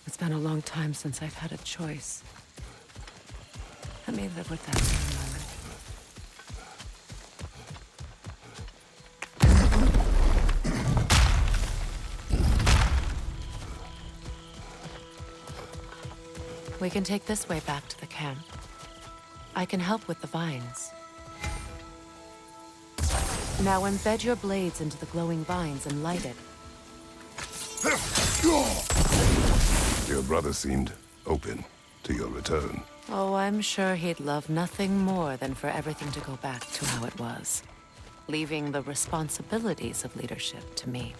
It's been a long time since I've had a choice. Let me live with that for a moment. We can take this way back to the camp. I can help with the vines. Now embed your blades into the glowing vines and light it. Your brother seemed open to your return. Oh, I'm sure he'd love nothing more than for everything to go back to how it was, leaving the responsibilities of leadership to me.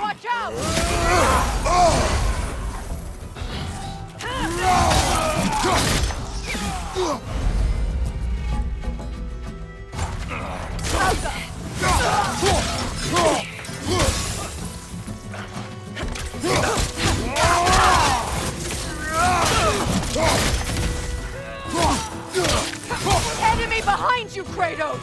Watch out! Enemy behind you, Kratos!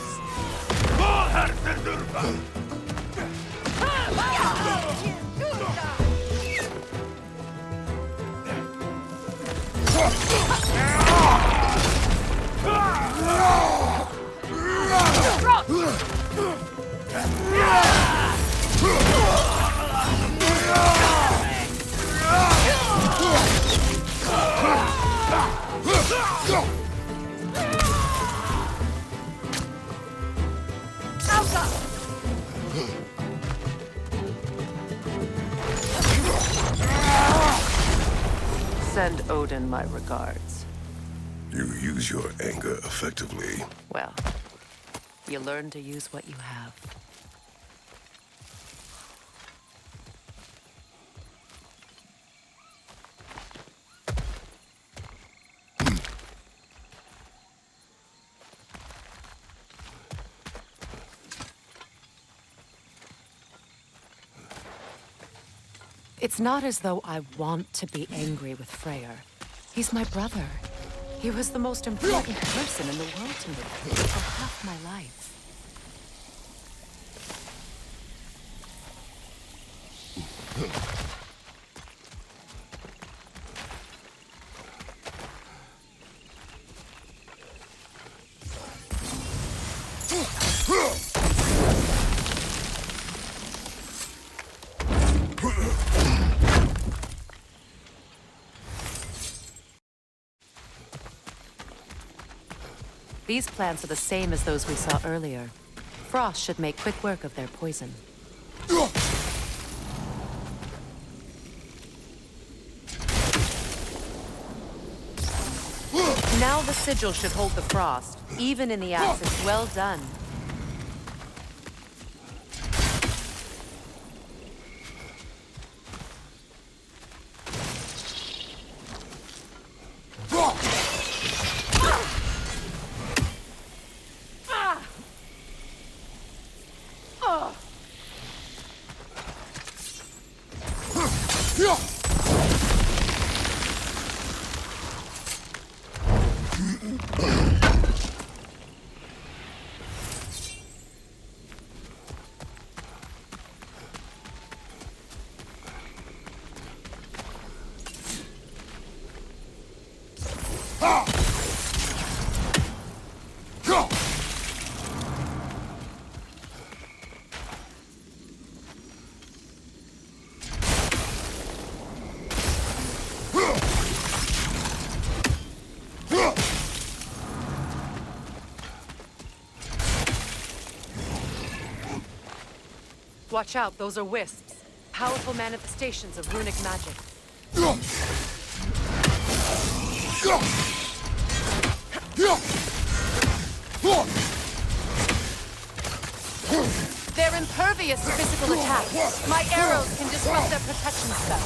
Send Odin my regards. You use your anger effectively. Well, you learn to use what you have. It's not as though I want to be angry with Freyr. He's my brother. He was the most important person in the world to me for half my life. These plants are the same as those we saw earlier. Frost should make quick work of their poison. Now the sigil should hold the frost, even in the acid. Well done. Watch out, those are wisps. Powerful manifestations of runic magic. They're impervious to physical attacks. My arrows can disrupt their protection spell.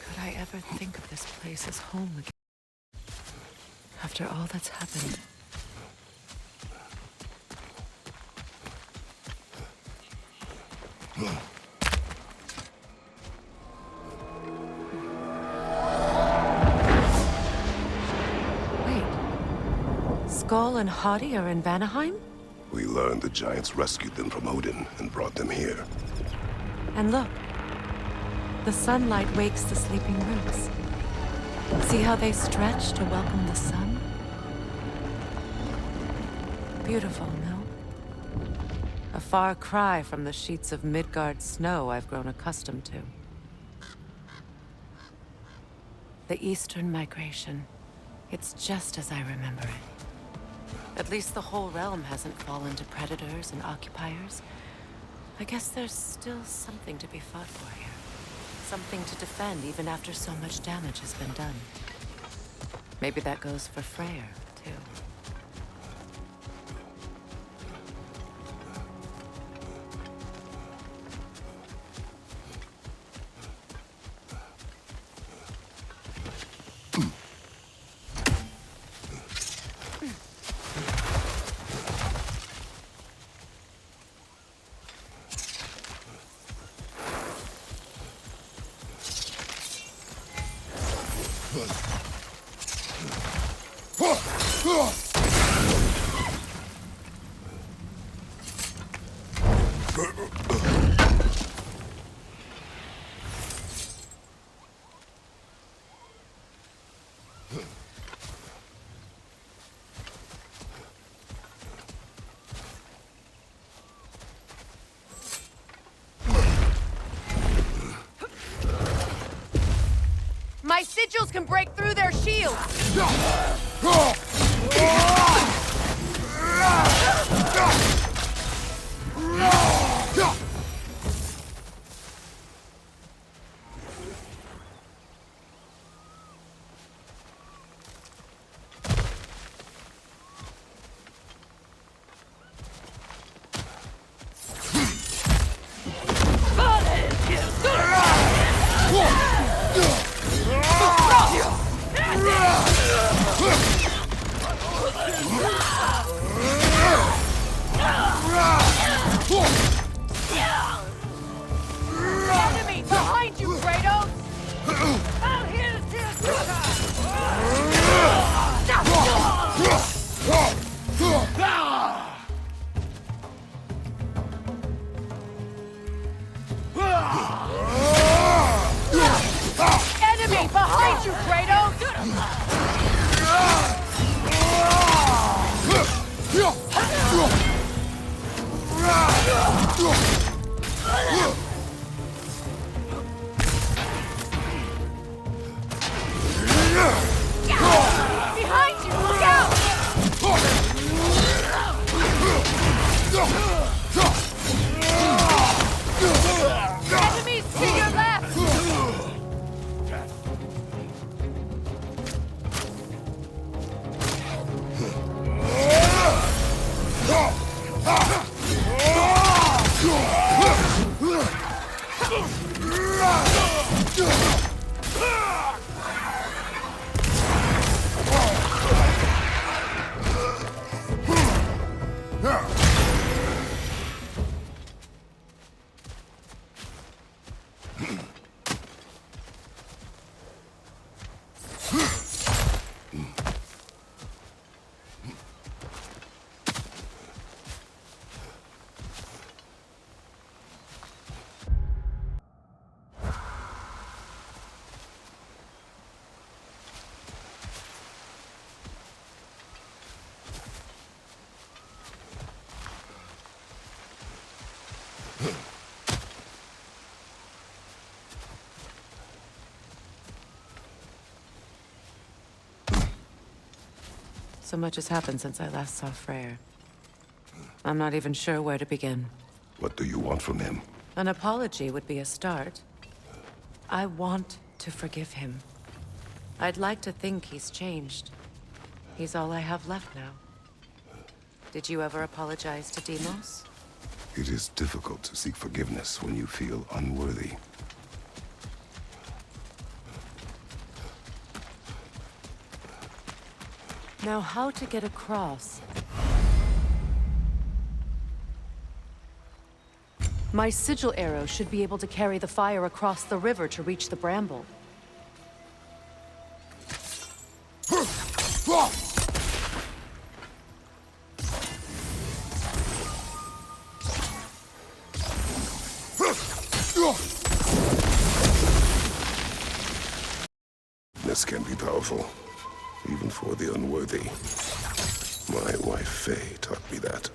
Could I ever think of this place as home again? After all that's happened. Wait. Skull and Hadi are in Vanaheim? We learned the giants rescued them from Odin and brought them here. And look. The sunlight wakes the sleeping roots. See how they stretch to welcome the sun? Beautiful, no? A far cry from the sheets of Midgard snow I've grown accustomed to. The Eastern migration. It's just as I remember it. At least the whole realm hasn't fallen to predators and occupiers. I guess there's still something to be fought for here. Something to defend even after so much damage has been done. Maybe that goes for Freyr, too. My sigils can break through their shields! Enemy behind you, Kratos! I'll hit it Enemy behind you, Kratos! Behind you! Look out! Enemies to your left! So much has happened since I last saw Freyr. I'm not even sure where to begin. What do you want from him? An apology would be a start. I want to forgive him. I'd like to think he's changed. He's all I have left now. Did you ever apologize to Deimos? It is difficult to seek forgiveness when you feel unworthy. Now, how to get across? My sigil arrow should be able to carry the fire across the river to reach the bramble. This can be powerful, even for the unworthy. My wife Faye taught me that.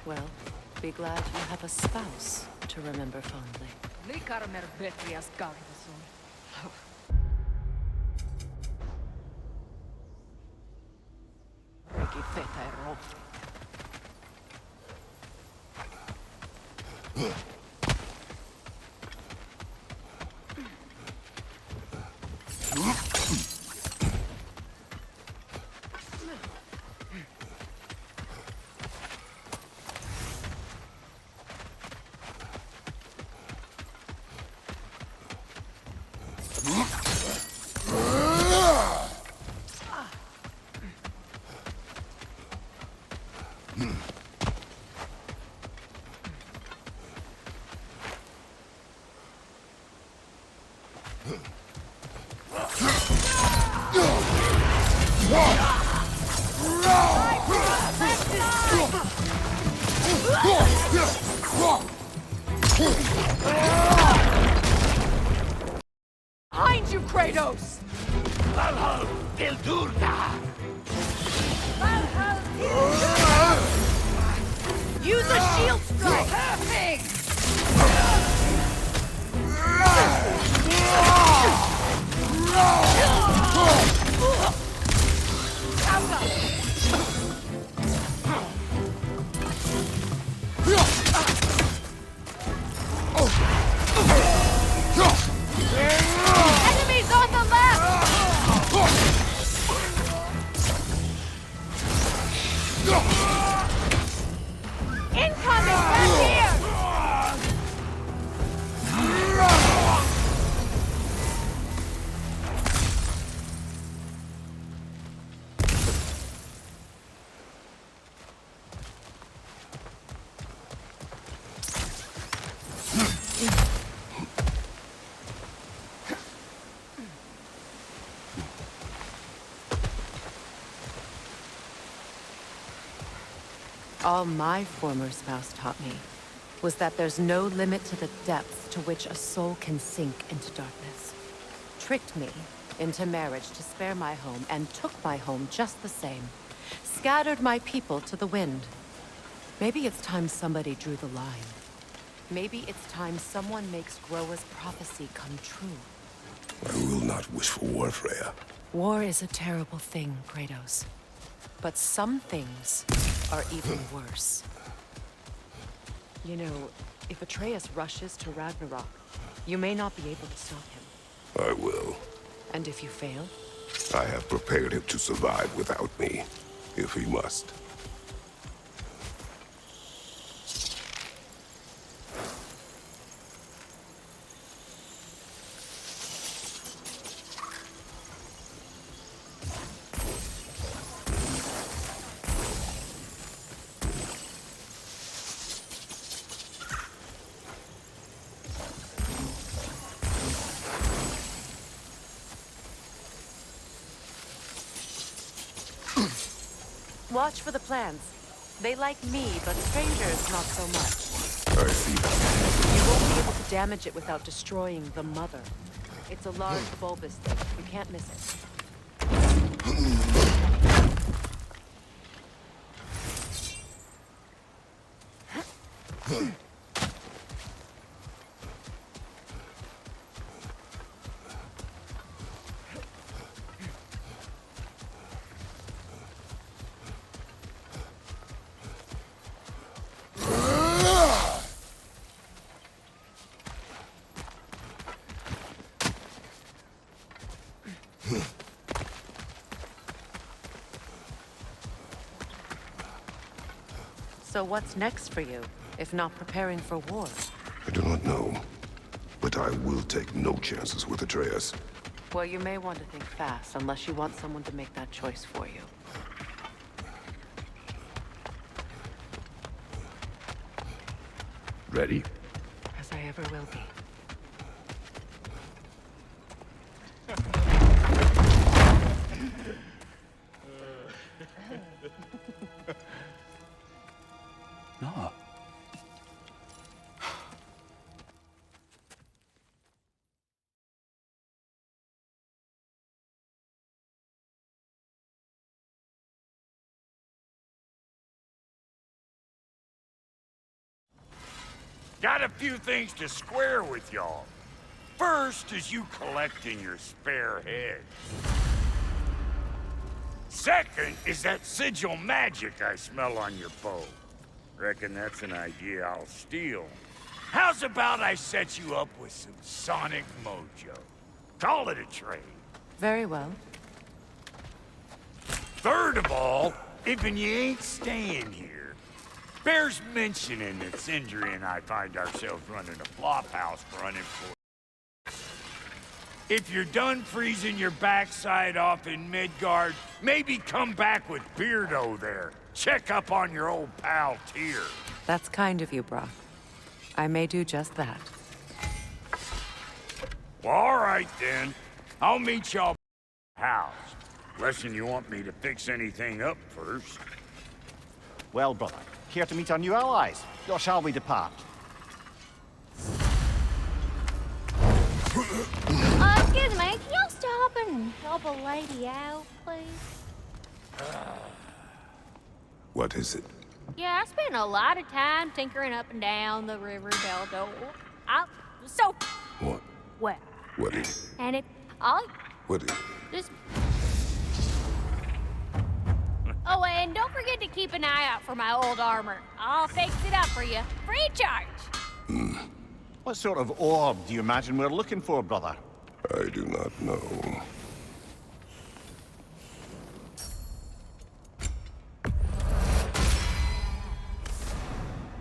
Well, be glad you have a spouse to remember fondly. Behind you, Kratos! Valhall Tildurna! Use a shield strike! Perfect! Enemies on the left! Incoming! Back here! All my former spouse taught me was that there's no limit to the depths to which a soul can sink into darkness. Tricked me into marriage to spare my home and took my home just the same. Scattered my people to the wind. Maybe it's time somebody drew the line. Maybe it's time someone makes Groa's prophecy come true. I will not wish for war, Freya. War is a terrible thing, Kratos. But some things are even worse. You know, if Atreus rushes to Ragnarok, you may not be able to stop him. I will. And if you fail? I have prepared him to survive without me, if he must. Watch for the plants. They like me, but strangers not so much. I see that. You won't be able to damage it without destroying the mother. It's a large bulbous thing. You can't miss it. So what's next for you, if not preparing for war? I do not know, but I will take no chances with Atreus. Well, you may want to think fast, unless you want someone to make that choice for you. Ready? As I ever will be. No. Got a few things to square with y'all. First is you collecting your spare head. Second is that sigil magic I smell on your bow. Reckon that's an idea I'll steal. How's about I set you up with some sonic mojo? Call it a trade. Very well. Third of all, if you ain't staying here, bears mentioning that Sindri and I find ourselves running a flop house for unemployed. If you're done freezing your backside off in Midgard, maybe come back with Beardo there. Check up on your old pal Tyr. That's kind of you, Brock. I may do just that. Well, all right then. I'll meet y'all at the house. Unless you want me to fix anything up first. Well, brother, care to meet our new allies? Or shall we depart? Excuse me, can y'all stop and help a lady out, please? What is it? Yeah, I spent a lot of time tinkering up and down the river Beldor. What? Well. What is it? And it all What is it? just. Oh, and don't forget to keep an eye out for my old armor. I'll fix it up for you, free of charge. What sort of orb do you imagine we're looking for, brother? I do not know.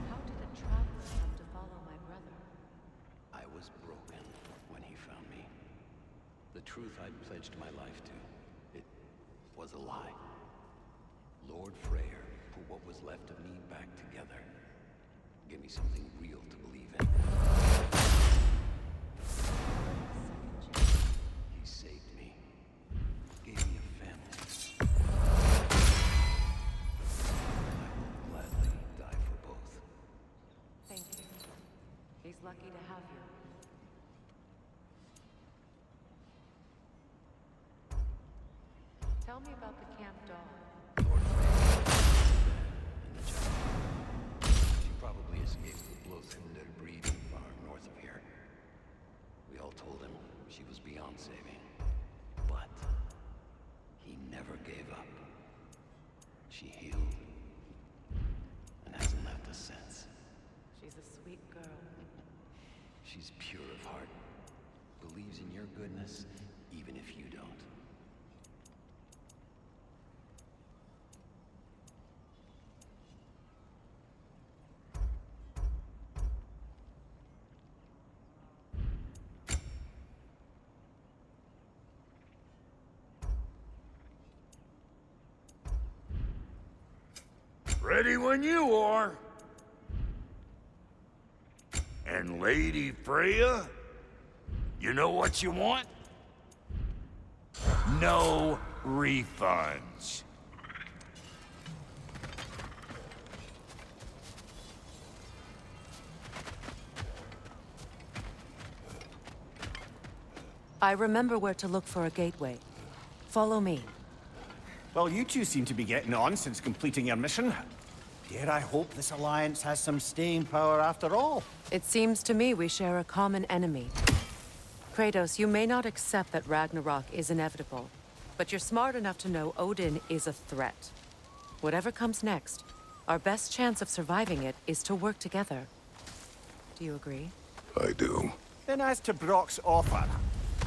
How did a traveler come to follow my brother? I was broken when he found me. The truth I'd pledged my life to, it was a lie. Lord Freyr put what was left of me back together. Give me something real to believe in. He saved me. Gave me a family. I will gladly die for both. Thank you. He's lucky to have you. Tell me about the camp dog. Lord Freyr and the child. She probably escaped the Blothunder breeding far north of here. We all told him she was beyond saving. But he never gave up. She healed and hasn't left us since. She's a sweet girl. She's pure of heart. Believes in your goodness, even if you don't. Ready when you are. And Lady Freya, you know what you want? No refunds. I remember where to look for a gateway. Follow me. Well, you two seem to be getting on since completing your mission. Dare I hope this alliance has some staying power after all? It seems to me we share a common enemy. Kratos, you may not accept that Ragnarok is inevitable, but you're smart enough to know Odin is a threat. Whatever comes next, our best chance of surviving it is to work together. Do you agree? I do. Then as to Brock's offer,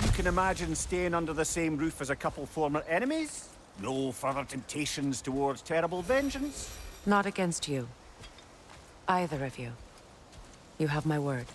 you can imagine staying under the same roof as a couple former enemies? No further temptations towards terrible vengeance? Not against you. Either of you. You have my word.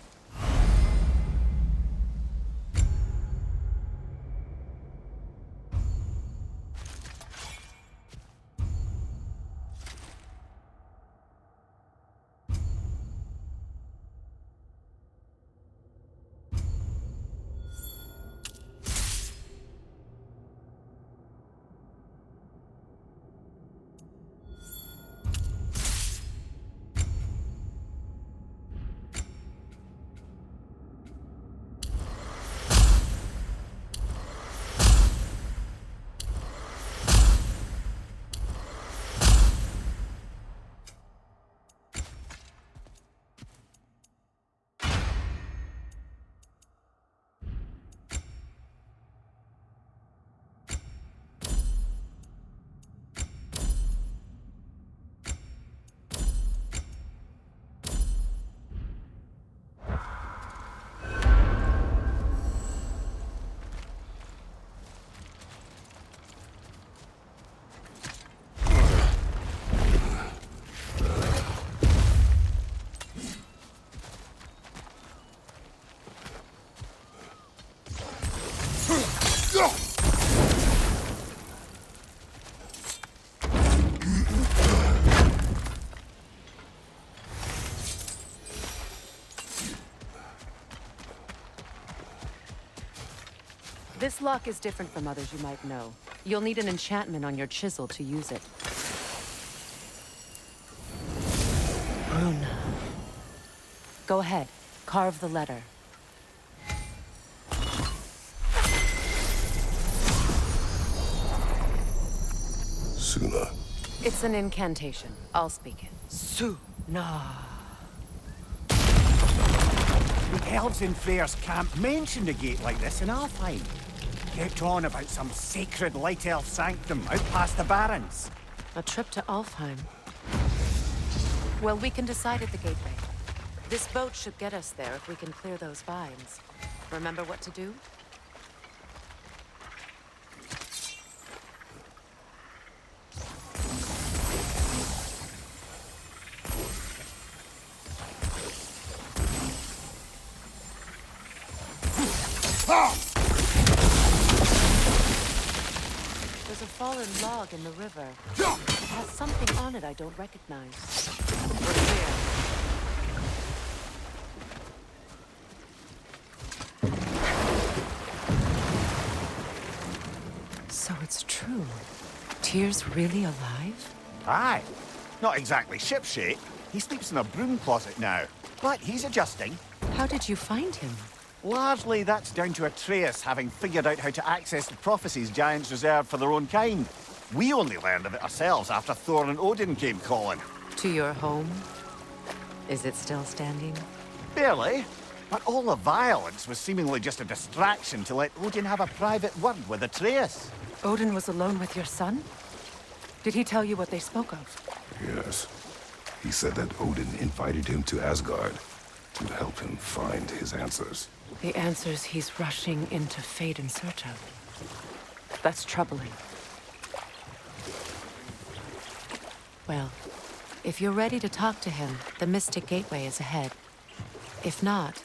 This lock is different from others you might know. You'll need an enchantment on your chisel to use it. Rune. Go ahead. Carve the letter. Suna. It's an incantation. I'll speak it. Suna. The elves in Freyr's camp mentioned a gate like this in Alfheim. Kept on about some sacred light elf sanctum out past the Barrens. A trip to Alfheim. Well, we can decide at the gateway. This boat should get us there if we can clear those vines. Remember what to do? There's a fallen log in the river. It has something on it I don't recognize. We're clear. So it's true. Tyr's really alive? Aye. Not exactly shipshape. He sleeps in a broom closet now. But he's adjusting. How did you find him? Largely, that's down to Atreus having figured out how to access the prophecies giants reserved for their own kind. We only learned of it ourselves after Thor and Odin came calling. To your home? Is it still standing? Barely. But all the violence was seemingly just a distraction to let Odin have a private word with Atreus. Odin was alone with your son? Did he tell you what they spoke of? Yes. He said that Odin invited him to Asgard to help him find his answers. The answers he's rushing into fate in search of. That's troubling. Well, if you're ready to talk to him, the Mystic Gateway is ahead. If not,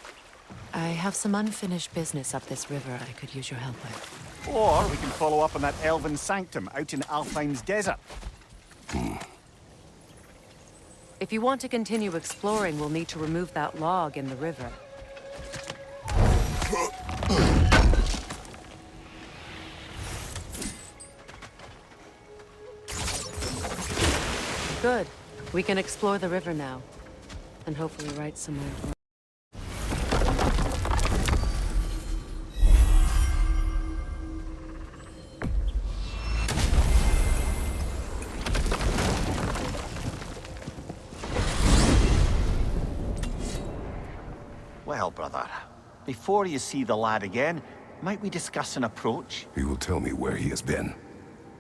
I have some unfinished business up this river I could use your help with. Or we can follow up on that elven sanctum out in Alfheim's desert. If you want to continue exploring, we'll need to remove that log in the river. Good. We can explore the river now. And hopefully write some more. Well, brother, before you see the lad again, might we discuss an approach? He will tell me where he has been.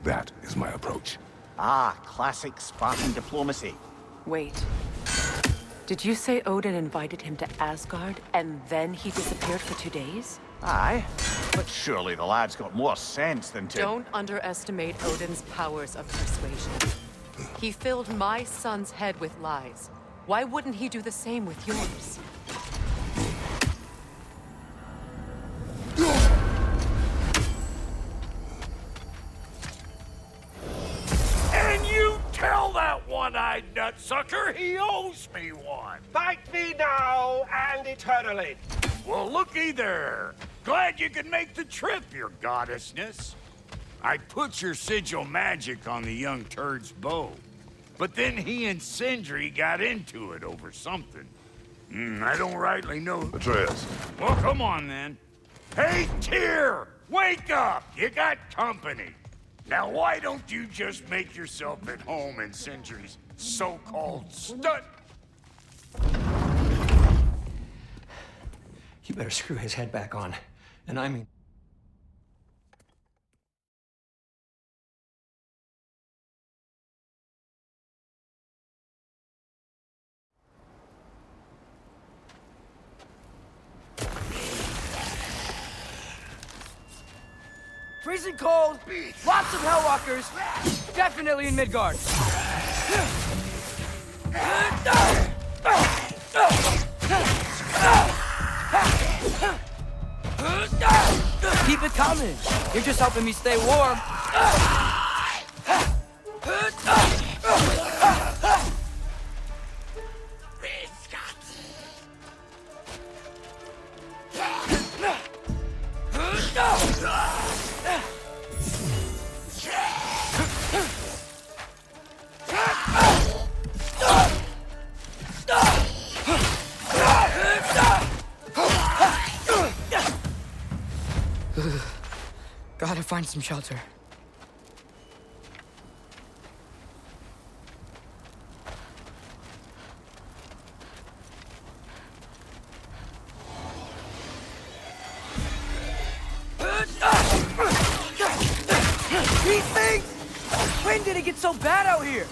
That is my approach. Ah, classic Spartan diplomacy. Wait. Did you say Odin invited him to Asgard, and then he disappeared for 2 days? Aye, but surely the lad's got more sense than to... Don't underestimate Odin's powers of persuasion. He filled my son's head with lies. Why wouldn't he do the same with yours? And you tell that one-eyed nutsucker he owes me one. Fight me now and eternally. Well, looky there. Glad you could make the trip, your goddessness. I put your sigil magic on the young turd's bow. But then he and Sindri got into it over something. I don't rightly know. Atreus. Well, come on then. Hey, Tyr! Wake up! You got company. Now, why don't you just make yourself at home in Sindri's so-called stud? You better screw his head back on. And I mean... Freezing cold, lots of Hellwalkers, definitely in Midgard. Keep it coming. You're just helping me stay warm. Gotta find some shelter. These things! When did it get so bad out here?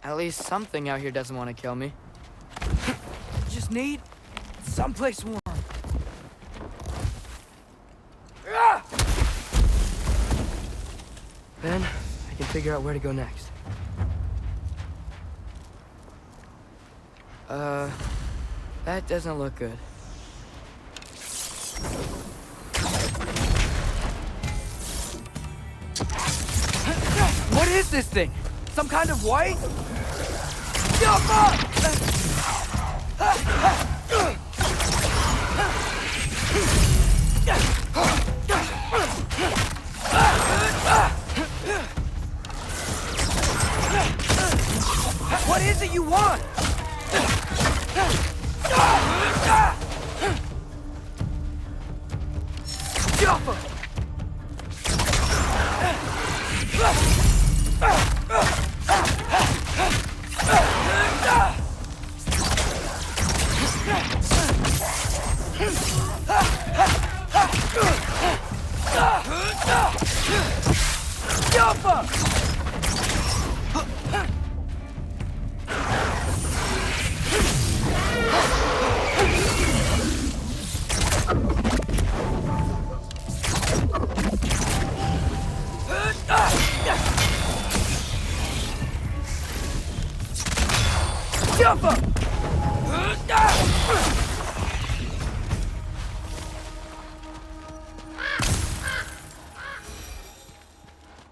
At least something out here doesn't want to kill me. Just need someplace warm. Then I can figure out where to go next. That doesn't look good. What is this thing? Some kind of white? What is it you want? Jaffa!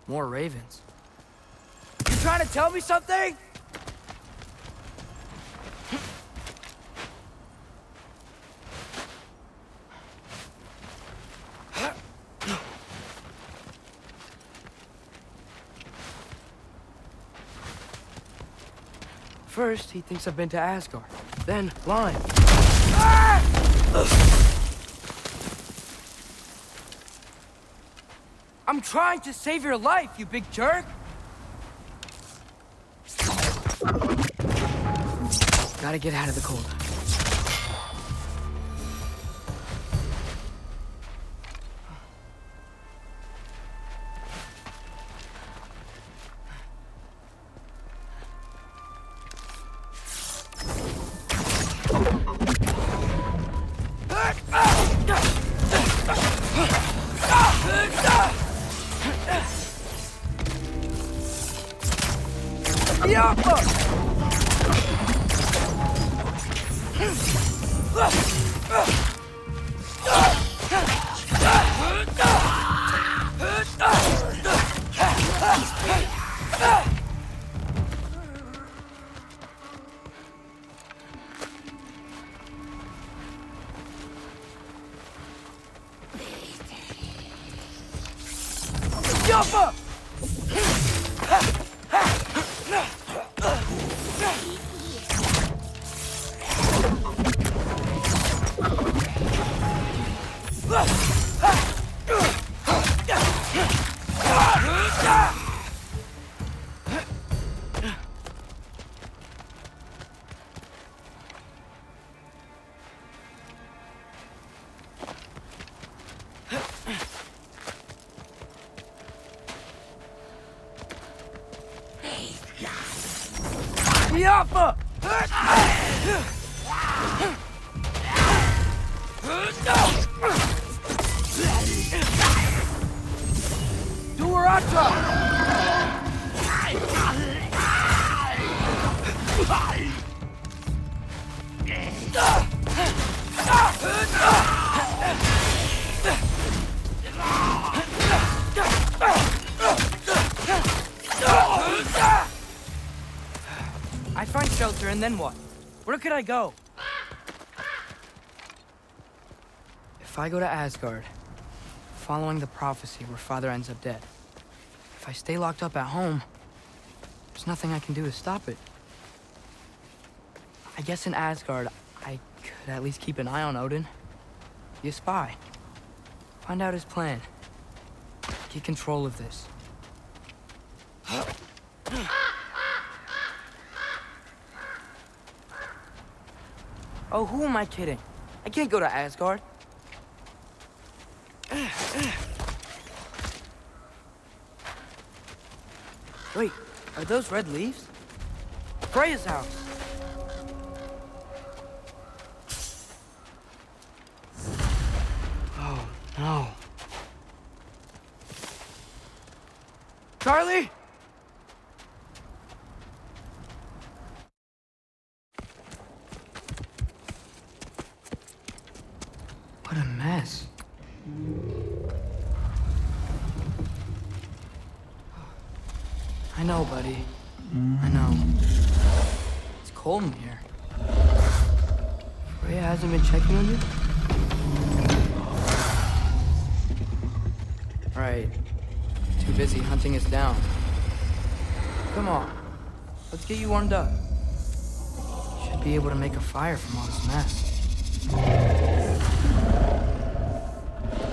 More ravens. You trying to tell me something? First, he thinks I've been to Asgard. Then, lying. I'm trying to save your life, you big jerk! Gotta get out of the cold. I find shelter, and then what? Where could I go? If I go to Asgard, following the prophecy where Father ends up dead, if I stay locked up at home, there's nothing I can do to stop it. I guess in Asgard, I could at least keep an eye on Odin. Be a spy. Find out his plan. Get control of this. Oh, who am I kidding? I can't go to Asgard. Wait, are those red leaves? Freya's house. Oh, no. Charlie? What a mess. I know, buddy. I know. It's cold in here. Freya hasn't been checking on you? Right. Too busy hunting us down. Come on. Let's get you warmed up. Should be able to make a fire from all this mess.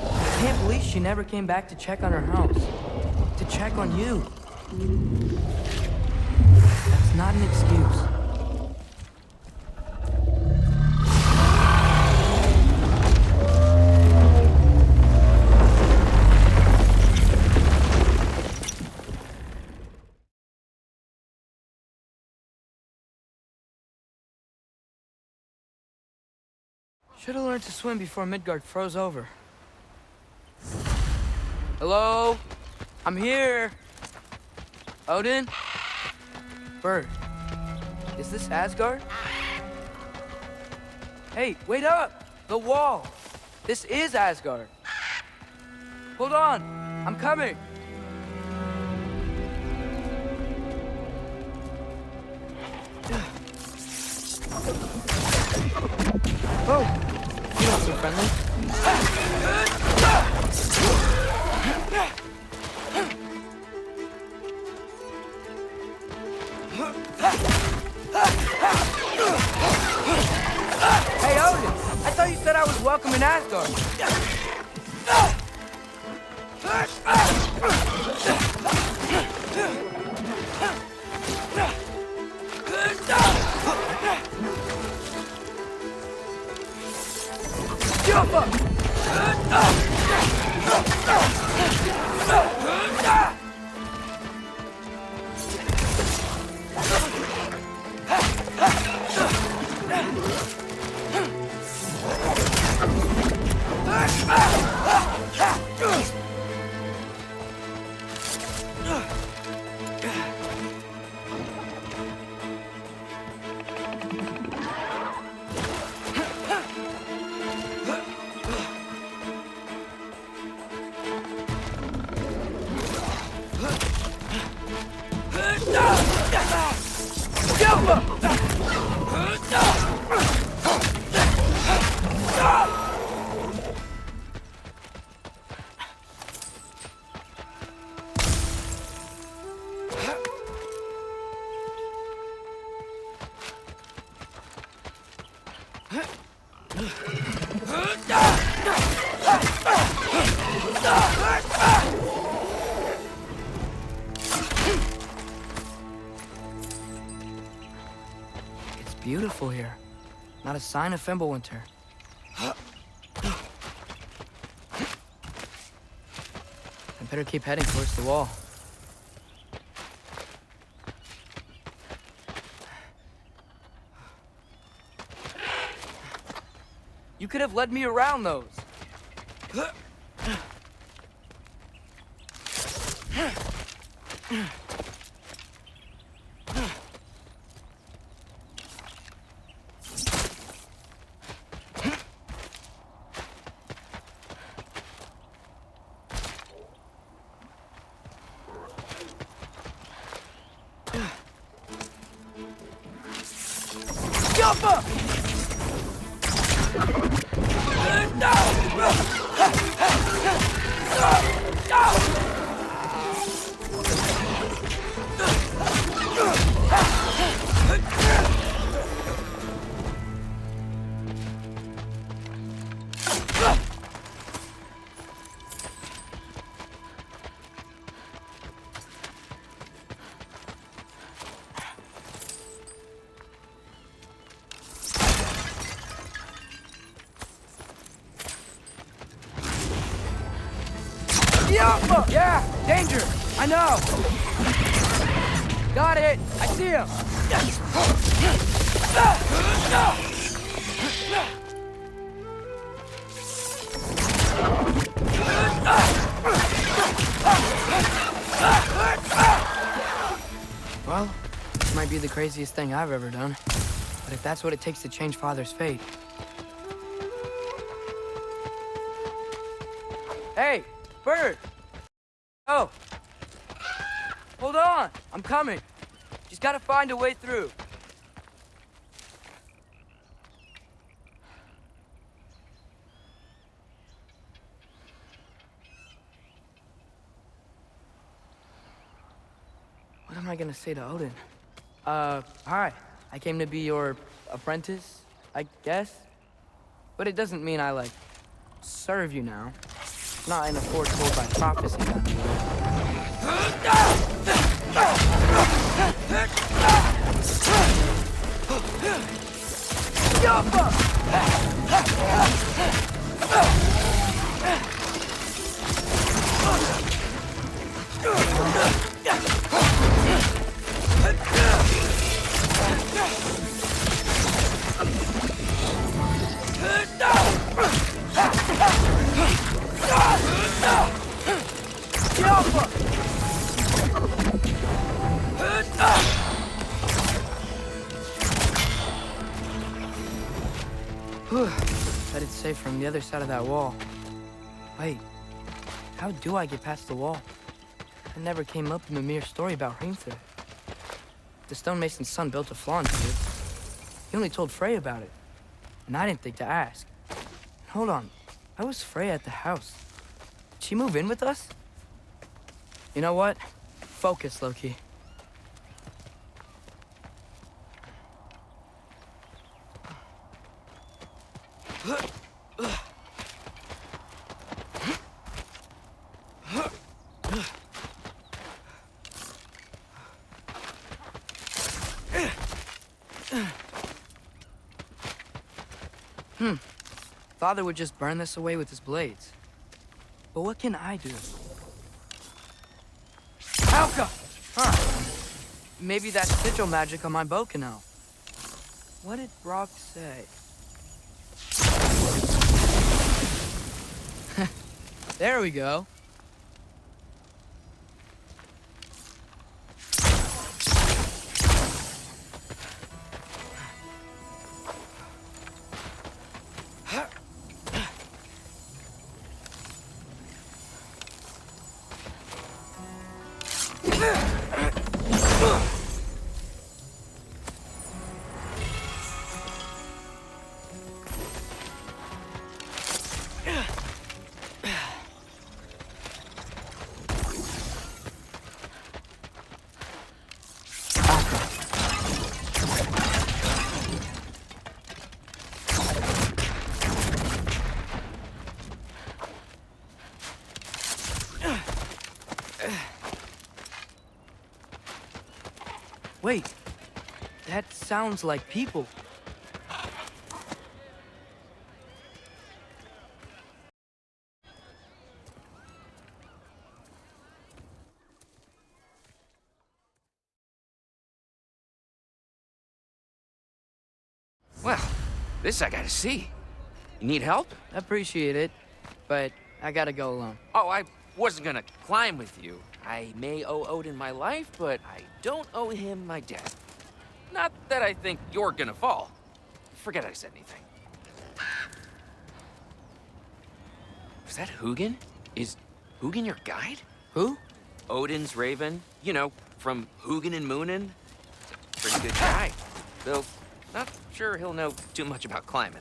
I can't believe she never came back to check on her house. To check on you. That's not an excuse. Should have learned to swim before Midgard froze over. Hello? I'm here. Odin? Bird. Is this Asgard? Hey, wait up! The wall! This is Asgard. Hold on! I'm coming! Oh! You don't seem friendly. Hey, Odin! I thought you said I was welcome in Asgard. Jump up! It's beautiful here. Not a sign of Fimbulwinter. I better keep heading towards the wall. You could have led me around those. Yeah, danger! I know! Got it! I see him! Well, this might be the craziest thing I've ever done. But if that's what it takes to change Father's fate... Hey, Bird! Oh! Hold on! I'm coming! Just gotta find a way through. What am I gonna say to Odin? Hi. I came to be your apprentice, I guess? But it doesn't mean I, like, serve you now. Not in a foretold by prophecy kind of way. But it's safe from the other side of that wall. Wait, how do I get past the wall? It never came up in the mere story about Hrimthur. The stonemason's son built a flaw into it. He only told Frey about it, and I didn't think to ask. Hold on, how was Frey at the house? Did she move in with us? You know what? Focus, Loki. Father would just burn this away with his blades. But what can I do? Alka! Huh. Maybe that sigil magic on my bow can help. What did Brock say? There we go. Wait, that sounds like people. Well, this I gotta see. You need help? Appreciate it, but I gotta go alone. Oh, I wasn't gonna climb with you. I may owe Odin my life, but I don't owe him my death. Not that I think you're gonna fall. Forget I said anything. Was that Hugin? Is Hugin your guide? Who? Odin's raven. You know, from Hugin and Moonin. Pretty good guy. Though, not sure he'll know too much about climbing.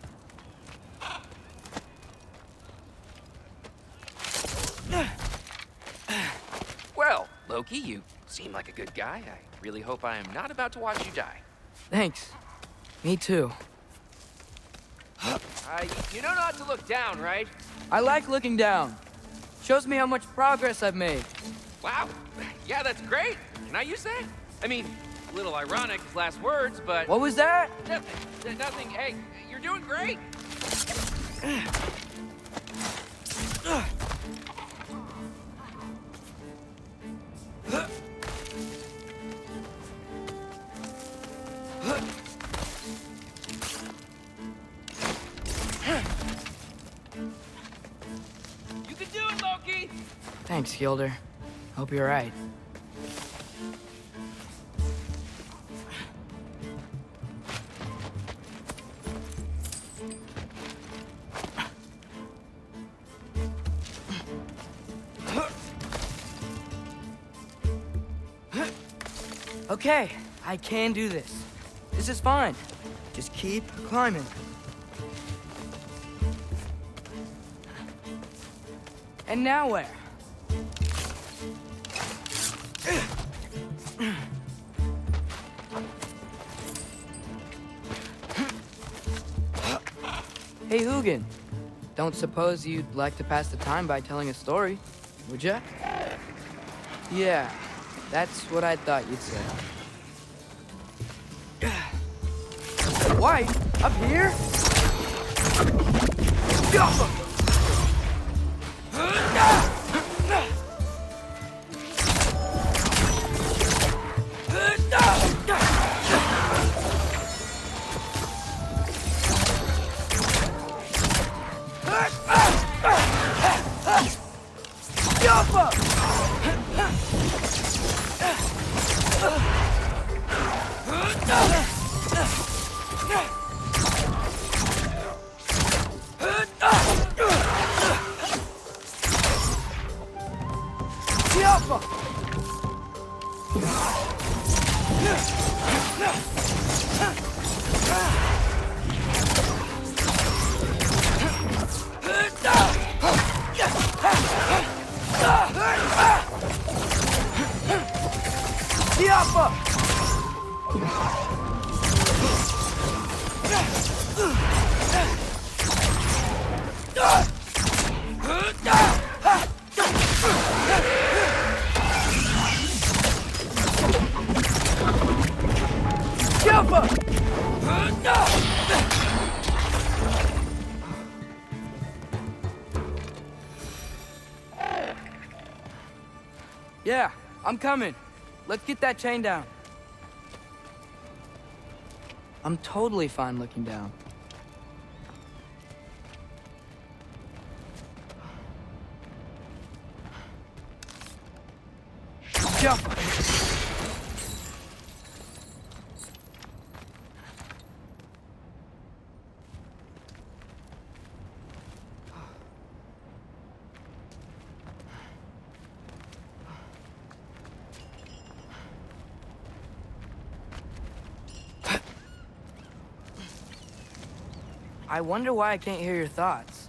Well, Loki, you seem like a good guy. I really hope I am not about to watch you die. Thanks. Me too. You know not to look down, right? I like looking down. Shows me how much progress I've made. Wow. Yeah, that's great. Can I use that? I mean, a little ironic, his last words, but... What was that? Nothing. Nothing. Hey, you're doing great. You can do it, Loki! Thanks, Gilder. Hope you're right. Okay, I can do this. This is fine. Just keep climbing. And now where? Hey, Hugin. Don't suppose you'd like to pass the time by telling a story, would ya? Yeah, that's what I thought you'd say. White? Up here? Yeah, I'm coming. Let's get that chain down. I'm totally fine looking down. Jump! I wonder why I can't hear your thoughts.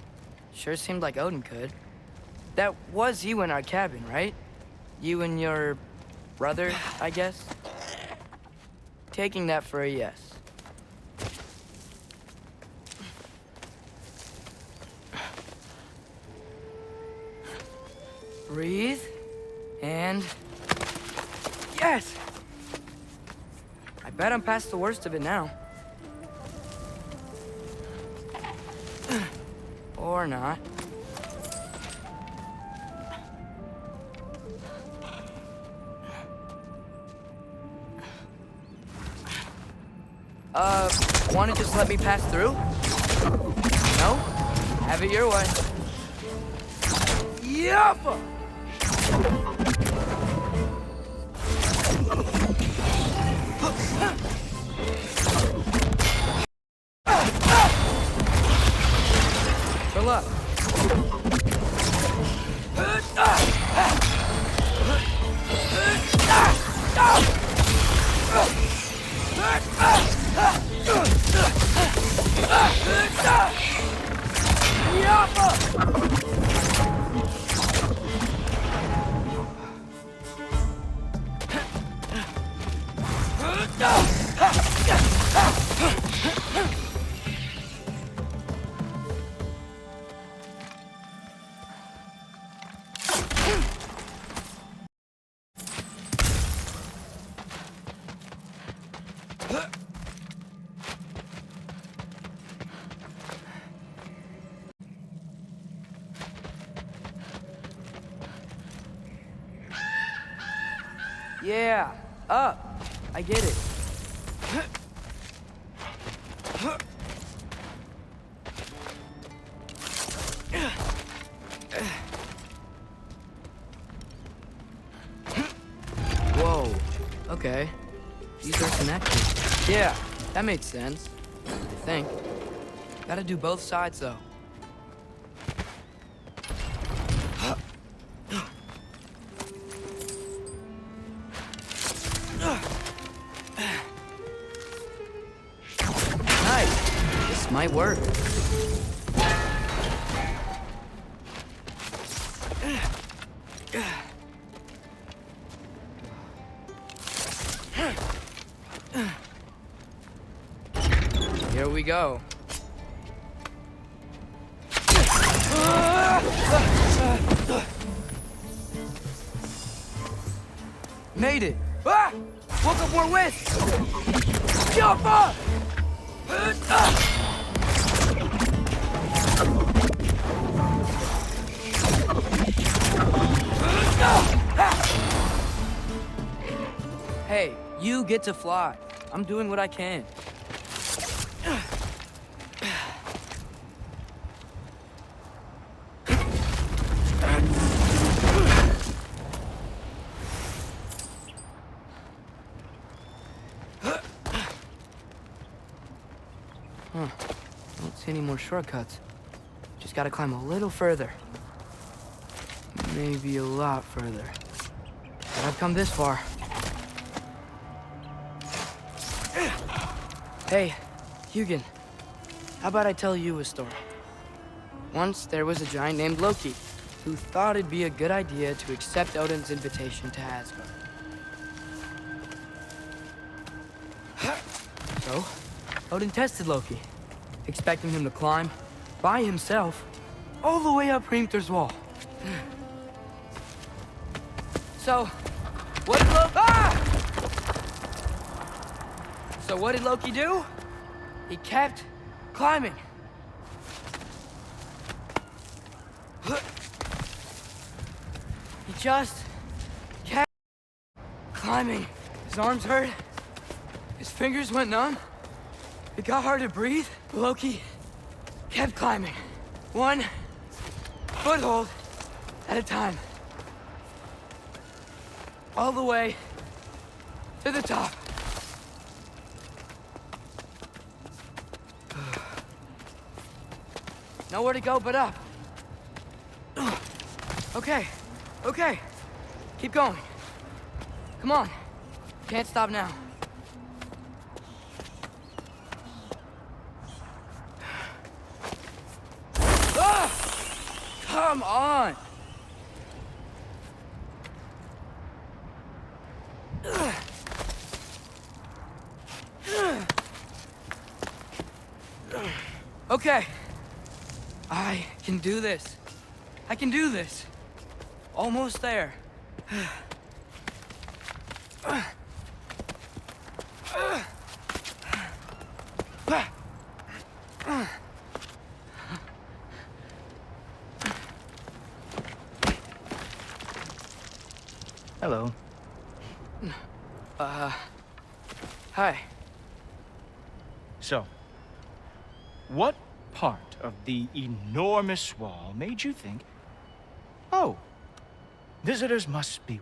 Sure seemed like Odin could. That was you in our cabin, right? You and your brother, I guess? Taking that for a yes. Breathe, and... Yes! Bet I'm past the worst of it now. Or not. Wanna just let me pass through? No? Have it your way. Yappa! Good luck. Yeah, up. I get it. Whoa. Okay. These are connected. Yeah, that makes sense. I think. Gotta do both sides, though. Nice. This might work. Here we go. Made it! Ah! Woke up more west! Jump up! Hey, you get to fly. I'm doing what I can. Huh. Don't see any more shortcuts. Just gotta climb a little further. Maybe a lot further. But I've come this far. Hey, Hugin. How about I tell you a story? Once there was a giant named Loki who thought it'd be a good idea to accept Odin's invitation to Asgard. So, Odin tested Loki, expecting him to climb, by himself, all the way up Hrimthur's wall. So, what did So what did Loki do? He kept climbing. He just kept climbing. His arms hurt. His fingers went numb. It got hard to breathe. Loki kept climbing. One foothold at a time. All the way to the top. Nowhere to go but up. Okay, okay. Keep going. Come on. Can't stop now. Come on! Okay. I can do this. I can do this. Almost there. Hi. So, what part of the enormous wall made you think, oh, visitors must be...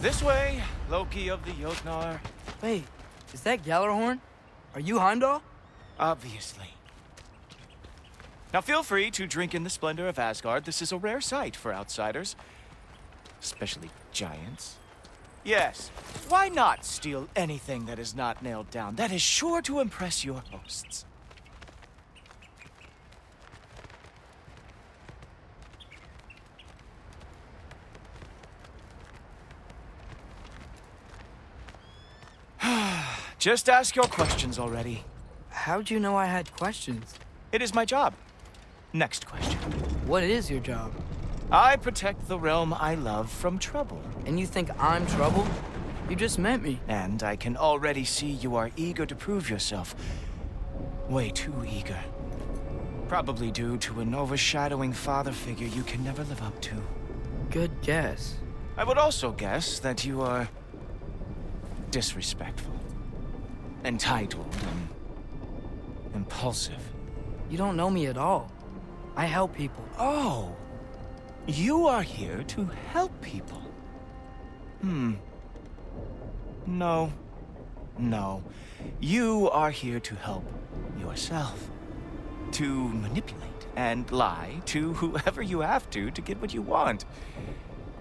This way, Loki of the Jotnar. Wait, is that Gjallarhorn? Are you Heimdall? Obviously. Now feel free to drink in the splendor of Asgard. This is a rare sight for outsiders. Especially giants. Yes, why not steal anything that is not nailed down? That is sure to impress your hosts. Just ask your questions already. How'd you know I had questions? It is my job. Next question. What is your job? I protect the realm I love from trouble. And you think I'm trouble? You just met me. And I can already see you are eager to prove yourself. Way too eager. Probably due to an overshadowing father figure you can never live up to. Good guess. I would also guess that you are disrespectful, entitled, and impulsive. You don't know me at all. I help people. Oh, you are here to help people. No. You are here to help yourself. To manipulate and lie to whoever you have to get what you want.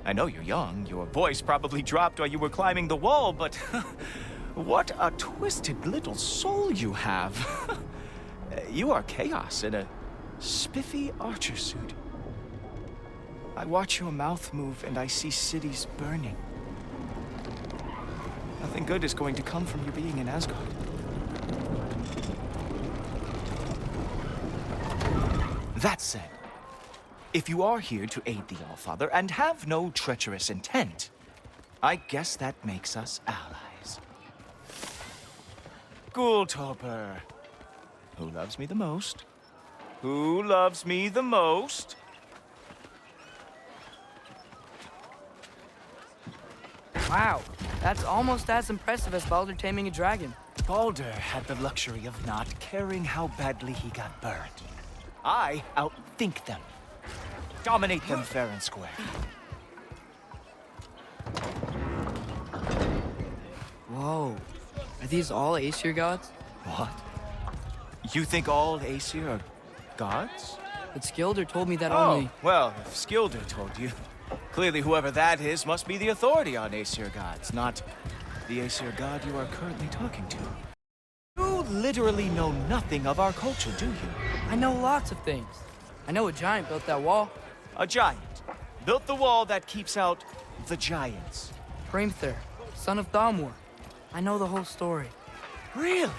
I know you're young. Your voice probably dropped while you were climbing the wall, but what a twisted little soul you have. You are chaos in a spiffy archer suit. I watch your mouth move and I see cities burning. Nothing good is going to come from you being in Asgard. That said, if you are here to aid the Allfather and have no treacherous intent, I guess that makes us allies. Gultoper. Who loves me the most? Who loves me the most? Wow, that's almost as impressive as Baldur taming a dragon. Baldur had the luxury of not caring how badly he got burned. I outthink them. Dominate them fair and square. Whoa, are these all Aesir gods? What? You think all Aesir are gods? But Skilder told me that Oh, only... well, if Skilder told you, clearly whoever that is must be the authority on Aesir gods, not the Aesir god you are currently talking to. You literally know nothing of our culture, do you? I know lots of things. I know a giant built that wall. A giant built the wall that keeps out the giants. Hrimthur, son of Thamur. I know the whole story. Really?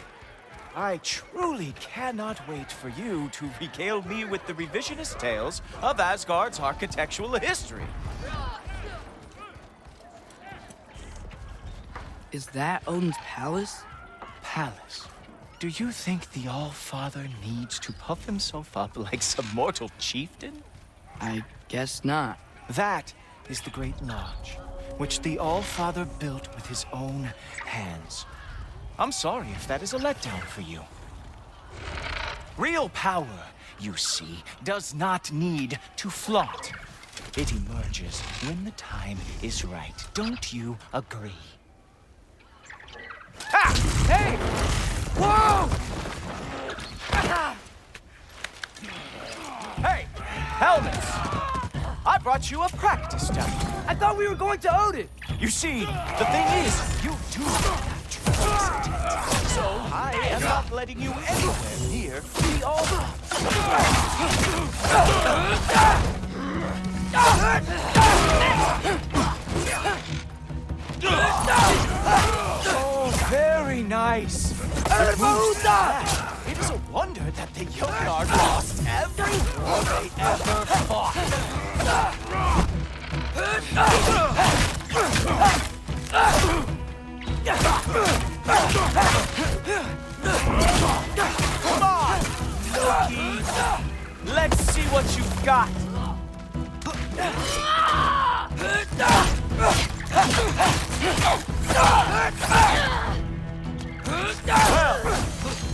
I truly cannot wait for you to regale me with the revisionist tales of Asgard's architectural history. Is that Odin's palace? Palace? Do you think the All-Father needs to puff himself up like some mortal chieftain? I guess not. That is the Great Lodge, which the All-Father built with his own hands. I'm sorry if that is a letdown for you. Real power, you see, does not need to flaunt. It emerges when the time is right. Don't you agree? Ha! Hey! Whoa! Hey! Helmets! I brought you a practice dummy. I thought we were going to Odin! You see, the thing is, you do have tremendous. So I am not letting you anywhere near the altar. Oh, very nice. It is a wonder that the Jotnar lost every war they ever fought. Come on, Loki. Let's see what you've got. Well,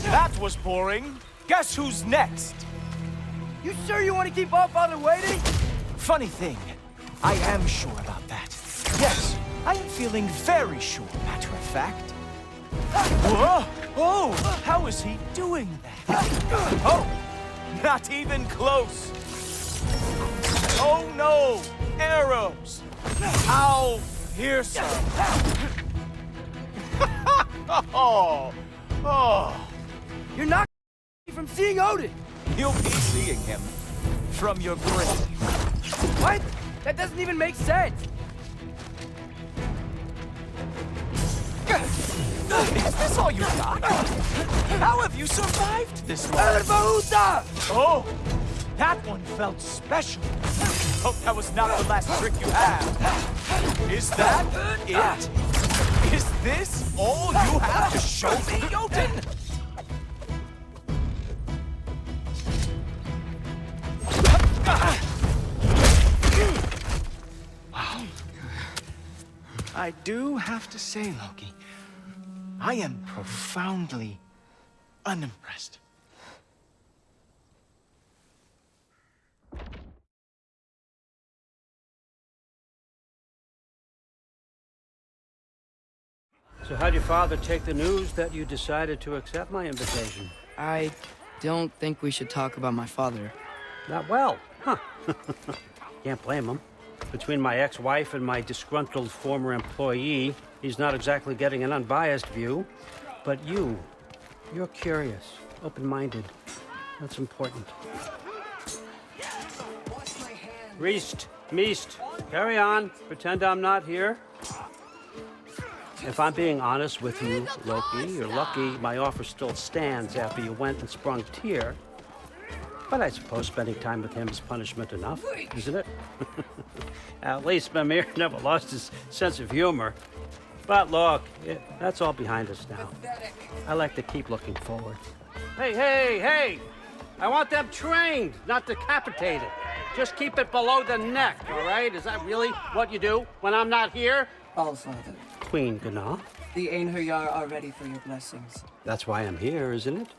that was boring. Guess who's next? You sure you want to keep our father waiting? Funny thing, I am sure about that. Yes, I am feeling very sure, matter of fact. Whoa! Oh, how is he doing that? Oh, not even close. Oh no, arrows! How fearsome! Oh, oh. You're not from seeing Odin. You'll be seeing him from your grave. What? That doesn't even make sense. Is this all you got? How have you survived this long? Oh, that one felt special. Hope that was not the last trick you had. Is that it? Is this all you have to show me, Jotun? Wow. I do have to say, Loki, I am profoundly unimpressed. So how'd your father take the news that you decided to accept my invitation? I don't think we should talk about my father. Not well, huh? Can't blame him. Between my ex-wife and my disgruntled former employee, he's not exactly getting an unbiased view. But you're curious, open-minded. That's important. Meest, carry on. Pretend I'm not here. If I'm being honest with you, Loki, you're lucky my offer still stands after you went and sprung Tyr. But I suppose spending time with him is punishment enough, isn't it? At least Mimir never lost his sense of humor. But look, that's all behind us now. I like to keep looking forward. Hey! I want them trained, not decapitated. Just keep it below the neck, all right? Is that really what you do when I'm not here? All, Father. Queen Gná. The Einherjar are ready for your blessings. That's why I'm here, isn't it?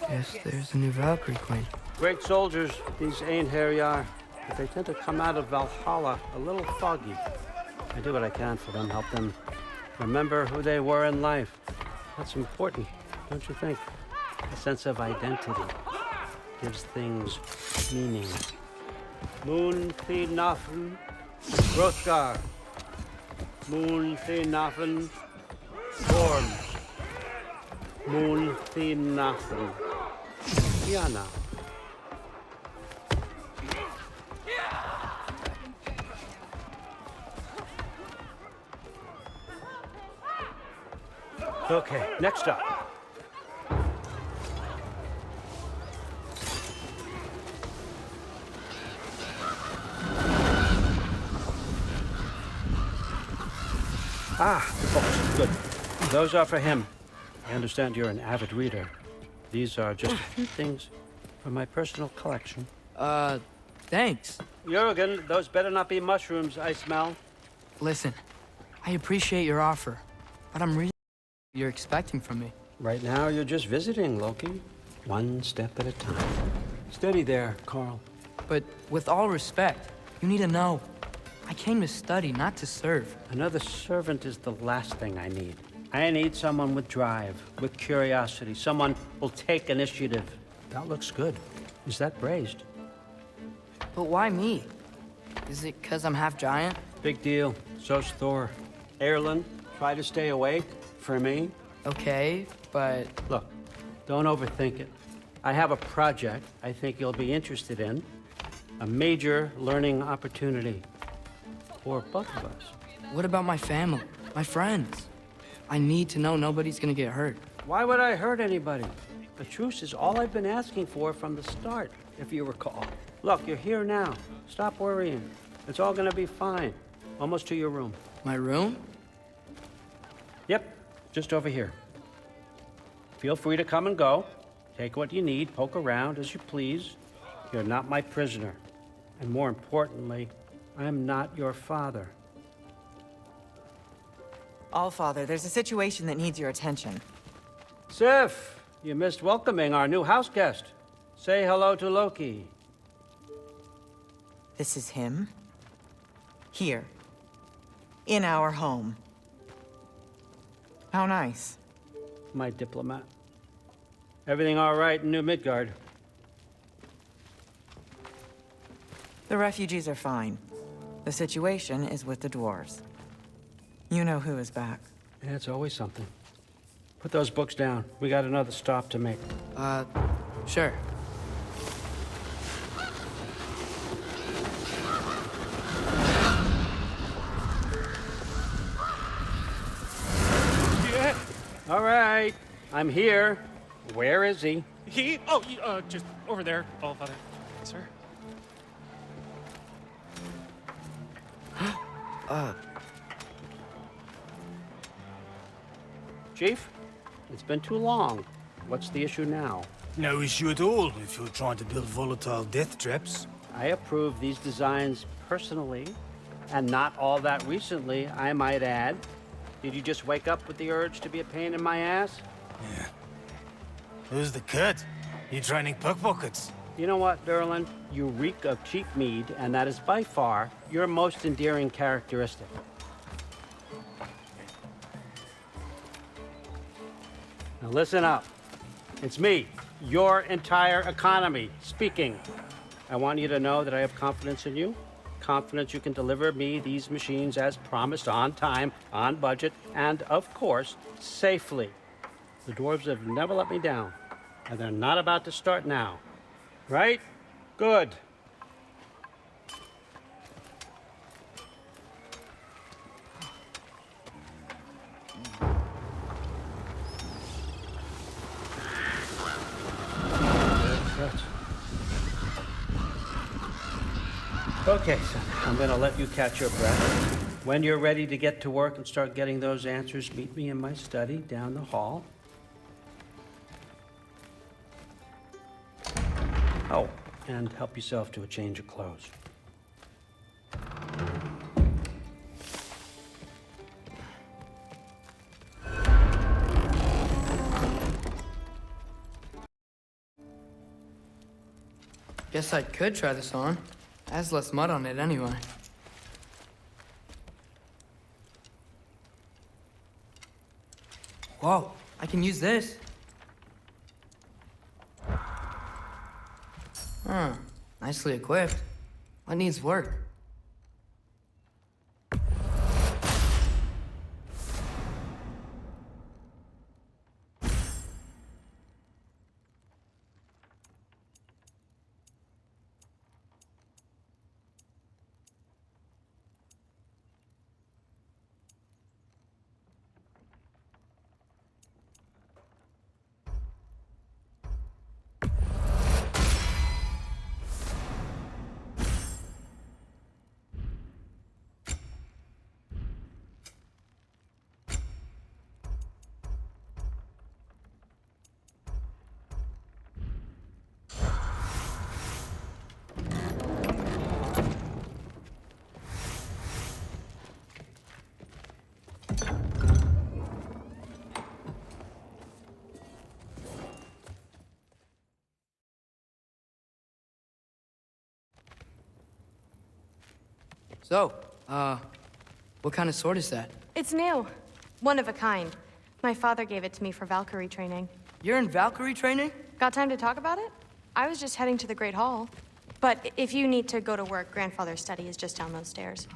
Yes, there's a new Valkyrie Queen. Great soldiers, these Einherjar. But they tend to come out of Valhalla a little foggy. I do what I can for them, help them remember who they were in life. That's important, don't you think? A sense of identity gives things meaning. Moon Thi Nafen, Hrothgar. Moon Thi Nafen, Gorm. Moon Thi Nafen, Diana. Okay, next up. Books, good. Those are for him. I understand you're an avid reader. These are just a few things from my personal collection. Thanks. Jurgen, those better not be mushrooms I smell. Listen, I appreciate your offer, but I'm really you're expecting from me. Right now, you're just visiting, Loki. One step at a time. Steady there, Carl. But with all respect, you need to know, I came to study, not to serve. Another servant is the last thing I need. I need someone with drive, with curiosity, someone who'll take initiative. That looks good. Is that braised? But why me? Is it because I'm half giant? Big deal. So's Thor. Erlen, try to stay awake for me. Okay, but... Look, don't overthink it. I have a project I think you'll be interested in. A major learning opportunity. For both of us. What about my family? My friends? I need to know nobody's gonna get hurt. Why would I hurt anybody? The truce is all I've been asking for from the start, if you recall. Look, you're here now. Stop worrying. It's all gonna be fine. Almost to your room. My room? Yep, just over here. Feel free to come and go. Take what you need, poke around as you please. You're not my prisoner. And more importantly, I'm not your father. Allfather, there's a situation that needs your attention. Sif, you missed welcoming our new house guest. Say hello to Loki. This is him? Here. In our home. How nice. My diplomat. Everything all right in New Midgard? The refugees are fine. The situation is with the dwarves. You know who is back. Yeah, it's always something. Put those books down. We got another stop to make. Sure. Yeah. All right. I'm here. Where is he? Just over there, Allfather. Sir? Chief, it's been too long. What's the issue now? No issue at all if you're trying to build volatile death traps. I approve these designs personally, and not all that recently, I might add. Did you just wake up with the urge to be a pain in my ass? Yeah. Who's the cut? You training pickpockets? You know what, Derlin? You reek of cheap mead, and that is by far your most endearing characteristic. Now listen up. It's me, your entire economy, speaking. I want you to know that I have confidence in you. Confidence you can deliver me these machines as promised, on time, on budget, and of course, safely. The dwarves have never let me down, and they're not about to start now. Right? Good. Okay, son, I'm gonna let you catch your breath. When you're ready to get to work and start getting those answers, meet me in my study down the hall. Oh, and help yourself to a change of clothes. Guess I could try this on. It has less mud on it anyway. Whoa, I can use this. Huh, nicely equipped. What needs work? So, what kind of sword is that? It's new. One of a kind. My father gave it to me for Valkyrie training. You're in Valkyrie training? Got time to talk about it? I was just heading to the Great Hall. But if you need to go to work, Grandfather's study is just down those stairs.